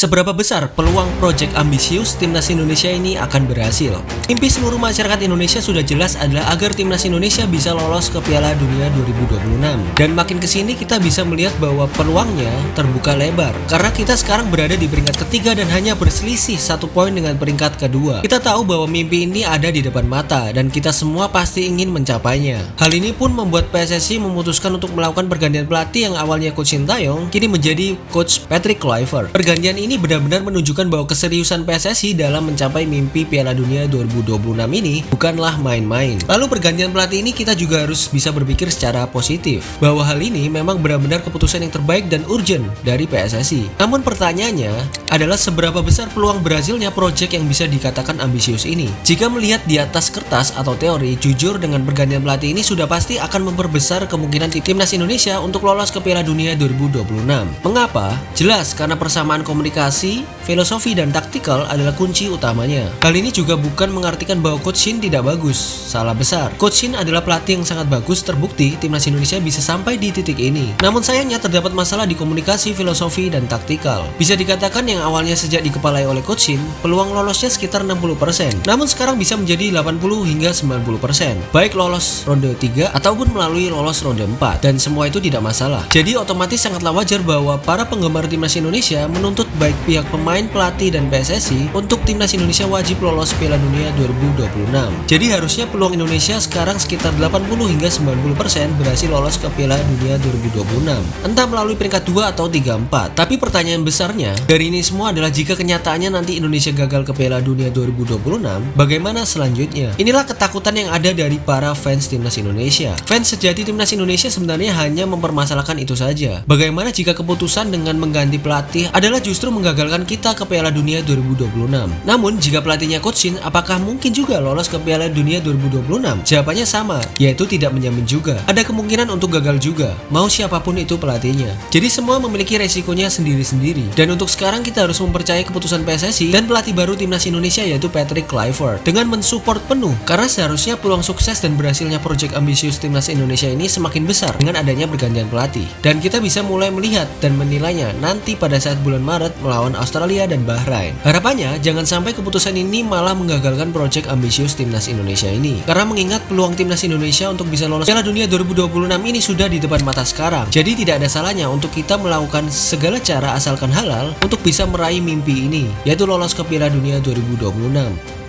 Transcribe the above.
Seberapa besar peluang proyek ambisius timnas Indonesia ini akan berhasil? Mimpi seluruh masyarakat Indonesia sudah jelas adalah agar timnas Indonesia bisa lolos ke Piala Dunia 2026. Dan makin kesini kita bisa melihat bahwa peluangnya terbuka lebar. Karena kita sekarang berada di peringkat ketiga dan hanya berselisih 1 poin dengan peringkat kedua. Kita tahu bahwa mimpi ini ada di depan mata dan kita semua pasti ingin mencapainya. Hal ini pun membuat PSSI memutuskan untuk melakukan pergantian pelatih yang awalnya Coach Sintayong kini menjadi Coach Patrick Kluivert. Pergantian ini benar-benar menunjukkan bahwa keseriusan PSSI dalam mencapai mimpi Piala Dunia 2026 ini bukanlah main-main. Lalu pergantian pelatih ini kita juga harus bisa berpikir secara positif bahwa hal ini memang benar-benar keputusan yang terbaik dan urgent dari PSSI. Namun pertanyaannya adalah seberapa besar peluang berhasilnya proyek yang bisa dikatakan ambisius ini. Jika melihat di atas kertas atau teori, jujur dengan pergantian pelatih ini sudah pasti akan memperbesar kemungkinan timnas Indonesia untuk lolos ke Piala Dunia 2026. Mengapa? Jelas karena persamaan komunikasi, filosofi, dan taktikal adalah kunci utamanya. Hal ini juga bukan mengartikan bahwa Coach Shin tidak bagus. Salah besar. Coach Shin adalah pelatih yang sangat bagus, terbukti timnas Indonesia bisa sampai di titik ini. Namun sayangnya terdapat masalah di komunikasi, filosofi, dan taktikal. Bisa dikatakan yang awalnya sejak dikepalai oleh Coach Shin, peluang lolosnya sekitar 60%. Namun sekarang bisa menjadi 80 hingga 90%. Baik lolos ronde 3 ataupun melalui lolos ronde 4. Dan semua itu tidak masalah. Jadi otomatis sangatlah wajar bahwa para penggemar timnas Indonesia menuntut baik pihak pemain, pelatih, dan PSSI untuk timnas Indonesia wajib lolos Piala Dunia 2026. Jadi harusnya peluang Indonesia sekarang sekitar 80 hingga 90% berhasil lolos ke Piala Dunia 2026. Entah melalui peringkat 2 atau 3-4. Tapi pertanyaan besarnya dari ini semua adalah jika kenyataannya nanti Indonesia gagal ke Piala Dunia 2026, bagaimana selanjutnya? Inilah ketakutan yang ada dari para fans timnas Indonesia. Fans sejati timnas Indonesia sebenarnya hanya mempermasalahkan itu saja. Bagaimana jika keputusan dengan mengganti pelatih adalah justru menggagalkan kita ke Piala Dunia 2026. Namun jika pelatihnya Coach Shin, apakah mungkin juga lolos ke Piala Dunia 2026? Jawabannya sama, yaitu tidak menjamin juga. Ada kemungkinan untuk gagal juga, mau siapapun itu pelatihnya. Jadi semua memiliki resikonya sendiri-sendiri. Dan untuk sekarang kita harus mempercayai keputusan PSSI dan pelatih baru timnas Indonesia yaitu Patrick Kluivert dengan mensupport penuh, karena seharusnya peluang sukses dan berhasilnya proyek ambisius timnas Indonesia ini semakin besar dengan adanya pergantian pelatih. Dan kita bisa mulai melihat dan menilainya nanti pada saat bulan Maret melawan Australia dan Bahrain. Harapannya jangan sampai keputusan ini malah menggagalkan proyek ambisius timnas Indonesia ini. Karena mengingat peluang timnas Indonesia untuk bisa lolos Piala Dunia 2026 ini sudah di depan mata sekarang. Jadi tidak ada salahnya untuk kita melakukan segala cara asalkan halal untuk bisa meraih mimpi ini, yaitu lolos ke Piala Dunia 2026.